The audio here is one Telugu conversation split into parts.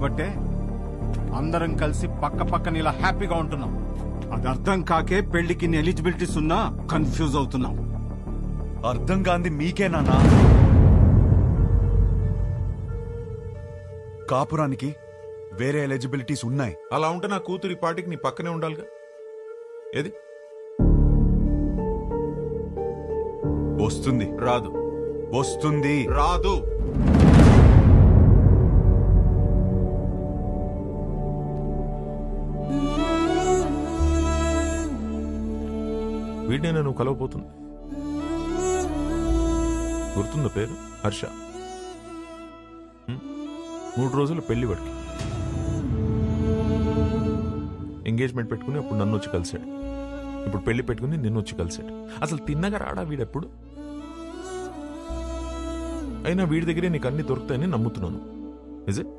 కాబట్టే అందరం కలిసి పక్క పక్కన ఇలా హ్యాపీగా ఉంటున్నాం. అది అర్థం కాకే పెళ్లికి ఎలిజిబిలిటీస్ ఉన్నా కన్ఫ్యూజ్ అవుతున్నాం. అర్థం కాంది మీకే నాన్నా. కాపురానికి వేరే ఎలిజిబిలిటీస్ ఉన్నాయి. అలా ఉంటే నా కూతురి పాటికి నీ పక్కనే ఉండాలిగా. ఏది వస్తుంది? రాదు. వస్తుంది? రాదు. వీడినే నువ్వు కలవబోతుంది. గుర్తుందా పేరు? హర్ష. 3 రోజులు పెళ్లి వాడికి. ఎంగేజ్మెంట్ పెట్టుకుని అప్పుడు నన్ను వచ్చి కలిశాడు. ఇప్పుడు పెళ్లి పెట్టుకుని నిన్ను వచ్చి కలిశాడు. అసలు తిన్నగా రాడా వీడెప్పుడు? అయినా వీడి దగ్గరే నీకు అన్ని దొరుకుతాయని నమ్ముతున్నాను. Is it?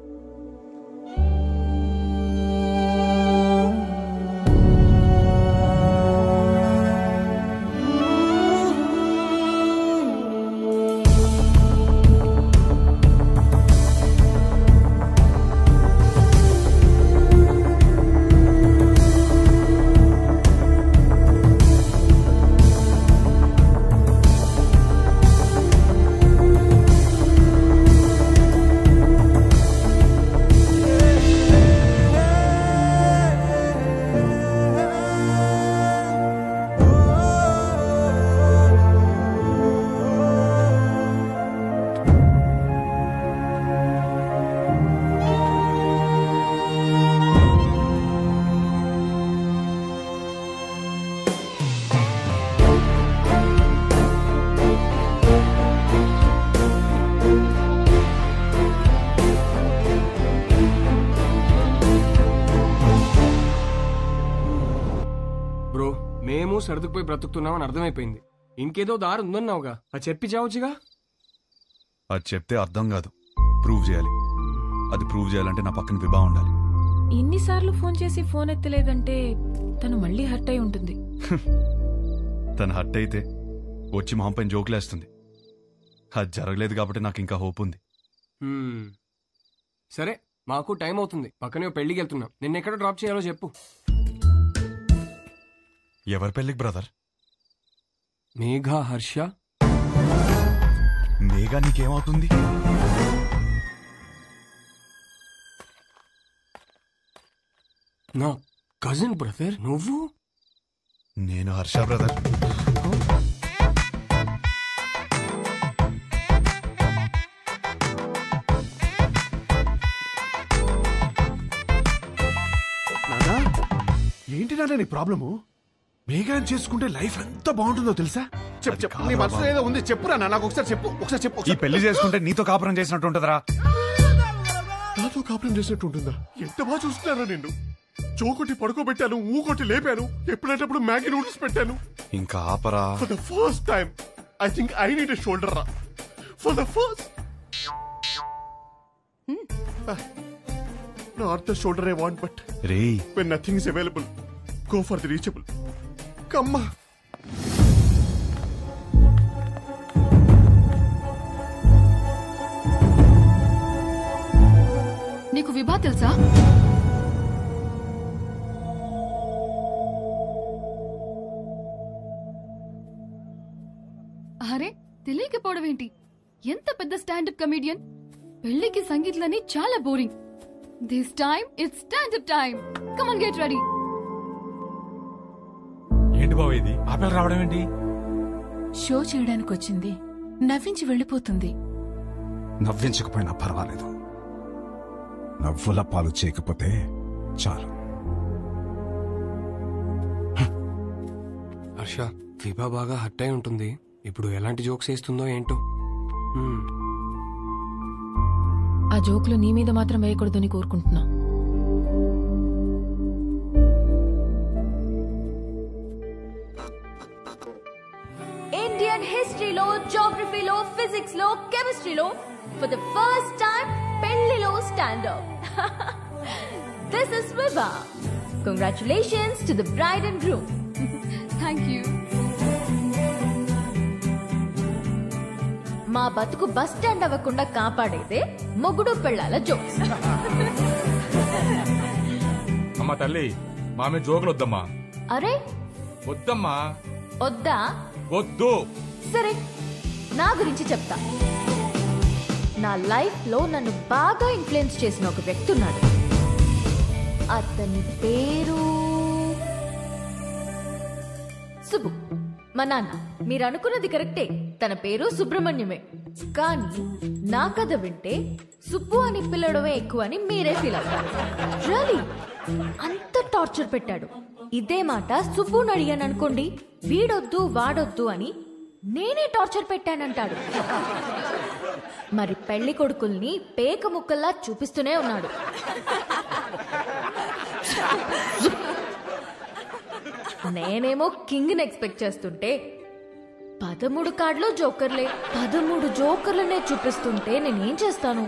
బ్రో, మేము సర్దుకుపోయి బ్రతుకుతున్నామని అర్థమైపోయింది. ఇంకేదో దారి ఉందన్నావుగా, అది చెప్పి చావచ్చుగా. అది చెప్తే అర్థం కాదు, ప్రూవ్ చేయాలి. అది ప్రూవ్ చేయాలంటే నా పక్కన విభా ఉండాలి. ఇన్నిసార్లు ఫోన్ చేసి ఫోన్ ఎత్తలేదంటే తను మళ్ళీ హర్ట్ అయి ఉంటుంది. తను హర్ట్ అయితే వచ్చి మొహం పైన జోకులేస్తుంది. అది జరగలేదు కాబట్టి నాకు ఇంకా హోప్ ఉంది. సరే, మాకు టైం అవుతుంది. పక్కనే పెళ్లికి వెళ్తున్నాం. నిన్నెక్కడ డ్రాప్ చేయాలో చెప్పు. ఎవరి పెళ్లికి బ్రదర్? మేఘా, హర్ష. మేఘా నీకేమవుతుంది? నా కజిన్ బ్రదర్. నువ్వు? నేను హర్ష బ్రదర్. నానా, ఏంటి నాన్న నీ ప్రాబ్లము? మేఘాన్ని చేసుకుంటే లైఫ్ ఎంత బాగుంటుందో తెలుసా? చెప్పు, నీ మనసులో ఏదో ఉంది, చెప్పురా నాకు ఒకసారి చెప్పు. ఈ పెళ్లి చేసుకుంటే నీతో కాపురం చేసినట్టు ఉంటుందరా? నాతో కాపురం చేసినట్టు ఉంటుందా? ఎంత బాగా చూస్తున్నారా నిన్ను. చోకొట్టి పడుకోబెట్టాను, ఊకొట్టి లేపాను, ఎప్పుడేటప్పుడు మ్యాగీ నూడిల్స్ పెట్టాను. ఇంకా ఆపరా. For the first time I think I need a shoulder రా. For the first not the shoulder I want, but when nothing is available, go for the reachable. Come on. నీకు విభా తెలుసా? అరే, తెలియకపోవడం ఏంటి? ఎంత పెద్ద స్టాండప్ కమెడియన్. పెళ్లికి సంగీత్లని చాలా boring. This time it's stand-up time. Come on, get ready. ఏంటి బావ ఇది? ఆపేలు రావడం ఏంటి? షో చేయడానికి వచ్చింది, నవ్వించి వెళ్ళిపోతుంది. నవ్వించకపోయినా పర్వాలేదు, నవ్వుల పాలు చేయకపోతే చాలు. హర్ష, విభా బాగా హర్ట్ అయి ఉంటుంది. ఇప్పుడు ఎలాంటి జోక్స్ వేస్తుందో ఏంటో. ఆ జోకులు నీ మీద మాత్రం వేయకూడదని కోరుకుంటున్నా. ఇండియన్ హిస్టరీలో, జాగ్రఫీలో, ఫిజిక్స్ లో, కెమిస్ట్రీలో ఫర్ ద ఫస్ట్ టైం పెళ్లిలో standup. This is Vibha. Congratulations to the bride and groom. Thank you. మా బతుకు బస్ స్టాండ్ అవ్వకుండా కాపాడేదే మొగుడు పెళ్ళాల జోక్స్. అమ్మ తల్లి మామే జోకులు వద్దమ్మా. అరే వద్దమ్మా. వద్దా? వద్దు. సరే, నా గురించి చెప్తా. నా లైఫ్ లో నన్ను బాగా ఇన్ఫ్లుయెన్స్ చేసిన ఒక వ్యక్తి ఉన్నాడు. అతని పేరు సుబ్బు. మా నాన్న. మీరు అనుకున్నది కరెక్టే, తన పేరు సుబ్రహ్మణ్యమే. కానీ నా కథ వింటే సుబ్బు అని పిల్లడమే ఎక్కువ అని మీరే ఫీల్ అవుతారు. రియలీ అంత టార్చర్ పెట్టాడు. ఇదే మాట సుబ్బుని అడిగాను అనుకోండి, వీడొద్దు వాడొద్దు అని నేనే టార్చర్ పెట్టానంటాడు. మరి పెళ్లి కొడుకుల్ని పేక ముక్కల్లా చూపిస్తూనే ఉన్నాడు. నేనేమో కింగ్ని ఎక్స్పెక్ట్ చేస్తుంటే 13 కార్డులో జోకర్లే. 13 జోకర్లనే చూపిస్తుంటే నేనేం చేస్తాను?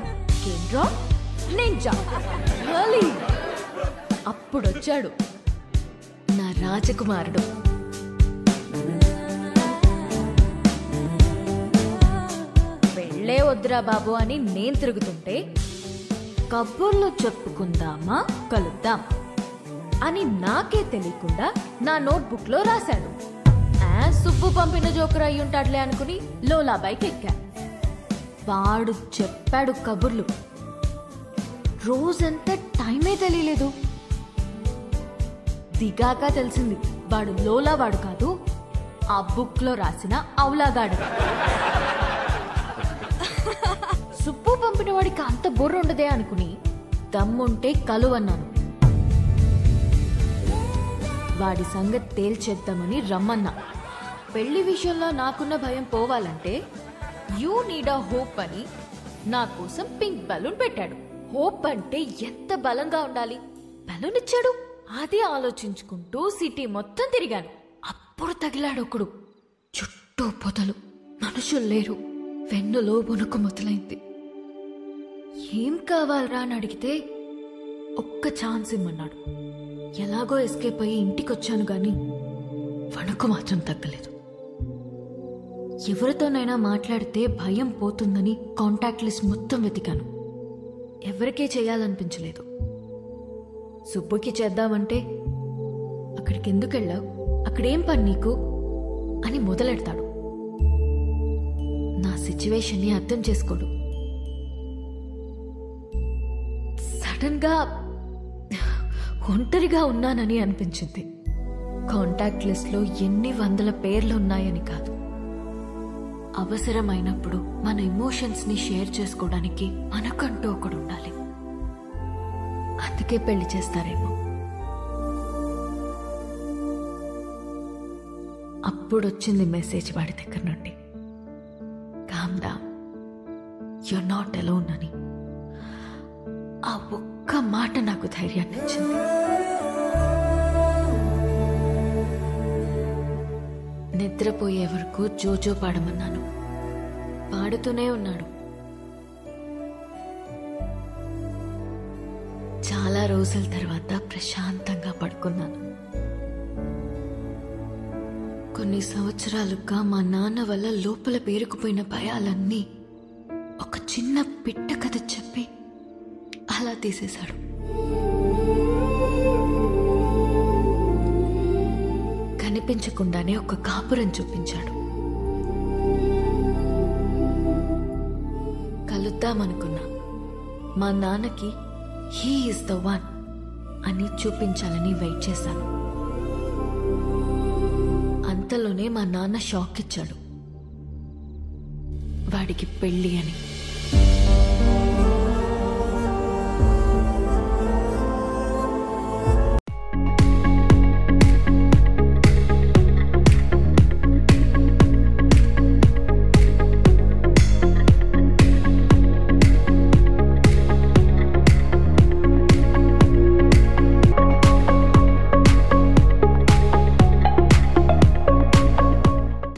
అప్పుడొచ్చాడు నా రాజకుమారుడు. పెళ్ళే వద్దురా బాబు అని నేను తిరుగుతుంటే కబుర్లు చెప్పుకుందామా, కలుద్దాం అని నాకే తెలియకుండా నా నోట్బుక్ లో రాశాడు. సుబ్బు పంపిన జోకర్ అయ్యుంటాడులే అనుకుని లోలా బైక్ ఎక్కా. వాడు చెప్పాడు కబుర్లు. రోజంతా టైమే తెలియలేదు. దిగాక తెలిసింది వాడు లోలా వాడు కాదు, ఆ బుక్ లో రాసిన అవులాగాడు. సుబ్బు పంపిన వాడికి అంత బుర్ర ఉండదే అనుకుని దమ్ముంటే కలువన్నాను. వాడి సంగతి తేల్చేద్దామని రమ్మన్నా. పెళ్లి విషయంలో నాకున్న భయం పోవాలంటే యూ నీడ్ అ హోప్ అని నా కోసం పింక్ బలూన్ పెట్టాడు. హోప్ అంటే ఎంత బలంగా ఉండాలి. బలూన్ ఇచ్చాడు. అది ఆలోచించుకుంటూ సిటీ మొత్తం తిరిగాను. అప్పుడు తగిలాడు ఒకడు. చుట్టూ పొదలు, మనుషులు లేరు. వెన్నులో వణుకు మొదలైంది. ఏం కావాలరా అని అడిగితే ఒక్క ఛాన్స్ ఇమ్మన్నాడు. ఎలాగో ఎస్కేప్ అయ్యి ఇంటికొచ్చాను గాని వణుకు మాత్రం తగ్గలేదు. ఎవరితోనైనా మాట్లాడితే భయం పోతుందని కాంటాక్ట్ లిస్ట్ మొత్తం వెతికాను. ఎవరికే చేయాలనిపించలేదు. సుబ్బుకి చేద్దామంటే అక్కడికి ఎందుకు వెళ్ళావు, అక్కడేం పని నీకు అని మొదలెడతాడు. నా సిచ్యువేషన్ని అర్థం చేసుకోడు. సడన్ గా ఒంటరిగా ఉన్నానని అనిపించింది. కాంటాక్ట్ లిస్ట్ లో ఎన్ని వందల పేర్లు ఉన్నాయని కాదు, అవసరమైనప్పుడు మన ఎమోషన్స్ ని షేర్ చేసుకోవడానికి మనకంటూ ఒకడు ఉండాలి. అందుకే పెళ్లి చేస్తారేమో. అప్పుడొచ్చింది మెసేజ్ వాడి దగ్గర నుండి, calm down, you're not alone అని. ఆ ఒక్క మాట నాకు ధైర్యాన్ని ఇచ్చింది. నిద్రపోయే వరకు జోజో పాడమన్నాను. పాడుతూనే ఉన్నాడు. చాలా రోజుల తర్వాత ప్రశాంతంగా పడుకున్నాను. కొన్ని సంవత్సరాలుగా మా నాన్న వల్ల లోపల పేరుకుపోయిన భయాలన్నీ ఒక చిన్న పిట్ట కథ చెప్పి అలా తీసేశాడు. కనిపించకుండానే ఒక కాపురం చూపించాడు. కలుద్దామనుకున్నా. మా నాన్నకి హీ ఈజ్ ద వన్ అని చూపించాలని వెయిట్ చేశాను. అంతలోనే మా నాన్న షాక్ ఇచ్చాడు, వాడికి పెళ్ళి అని.